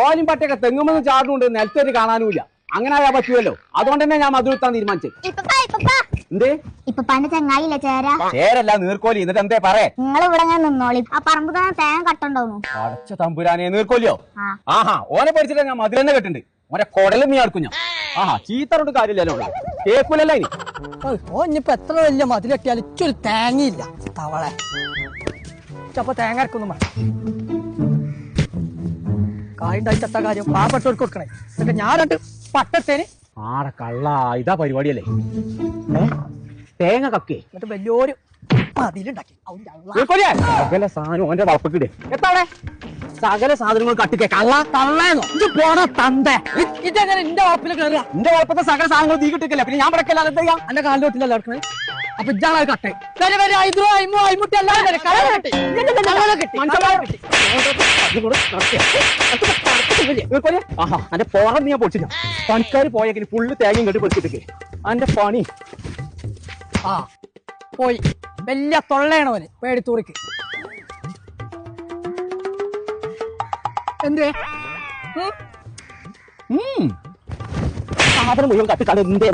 ഓലും പറ്റൊക്കെ തെങ്ങുമെന്ന് ചാടുന്നുണ്ട്, നിലത്തൊരു കാണാനുമില്ല. അങ്ങനെ ആയാ പറ്റുമല്ലോ. അതുകൊണ്ട് തന്നെ ഞാൻ മധുരത്താൻ തീരുമാനിച്ചത്. എന്തേ ഇപ്പപ്പാന്റെ ചങ്ങായില്ല ചേരാ? ചേരല്ല, നീർക്കോലി. എന്നിട്ട് എന്തേ പറയേ? നിങ്ങൾ ഇവിടെ നിന്നോളി. ആ പറമ്പ് തന്നെ തേങ്ങ കട്ടുണ്ടോന്നു. അടച്ച തമ്പുരാനെ, നീർക്കോലിയോ? ആഹാ, ഓനെ പഠിച്ചിട്ട് ഞാൻ മധുരം തന്നെ കെട്ടുണ്ട്. ഓനെ കൊടലും നീ അടുക്കും ഞാൻ. ആഹാ, ചീത്തറോട് കാര്യമില്ലല്ലോ, കേൾക്കൂലല്ലോ ഇനി. ഓനിപ്പോ എത്ര വലിയ മതിലെട്ടിയാലും ഇച്ചൊരു തേങ്ങയില്ല. തവളെ ചപ്പ തേങ്ങ അരക്കൊന്നും വേണം. കായുണ്ടായി ചത്ത കാര്യം പാവപ്പെട്ടവർക്ക് കൊടുക്കണേ. എന്നിട്ട് ഞാൻ രണ്ട് പട്ടത്തേന് ആടെ കള്ള, ഇതാ പരിപാടിയല്ലേ? തേങ്ങ കക്കേ എന്നിട്ട് വലിയൊരു മതിലുണ്ടാക്കി. സകല സാധനം ഓന്റെ വളപ്പിക്കിടെ. എത്താടെ സകല സാധനങ്ങൾ കട്ടിക്കേ. കള്ള തള്ളേന്നോ ഇത് പോണ തന്തേ. ഇതെങ്ങനെ എന്റെ വളപ്പിൽ കയറുക? എന്റെ വളപ്പത്തെ സകല സാധനങ്ങൾ തീ കിട്ടിക്കല്ലേ. പിന്നെ ഞാൻ പടക്കല്ലാതെ എന്താ ചെയ്യാം? എന്റെ കാലിൽ തൊട്ടില്ലല്ലോ എടുക്കണേ. അപ്പൊ ഇജാണ് അത് കട്ടെ. അയിമുട്ടി എല്ലാം ആഹാ, എന്റെ പോറം നീ പൊടിച്ചില്ല. പണിക്കാർ പോയെങ്കിൽ ഫുള്ള് തേങ്ങയും കെട്ടി പൊടിച്ചിട്ടേ എന്റെ പണി. ആ പോയി. വലിയ തൊള്ളയാണോന് പേടിത്തൂറിക്ക്. എന്തേ സാധനം മുഴുവൻ കട്ടിക്കാട് എന്തേ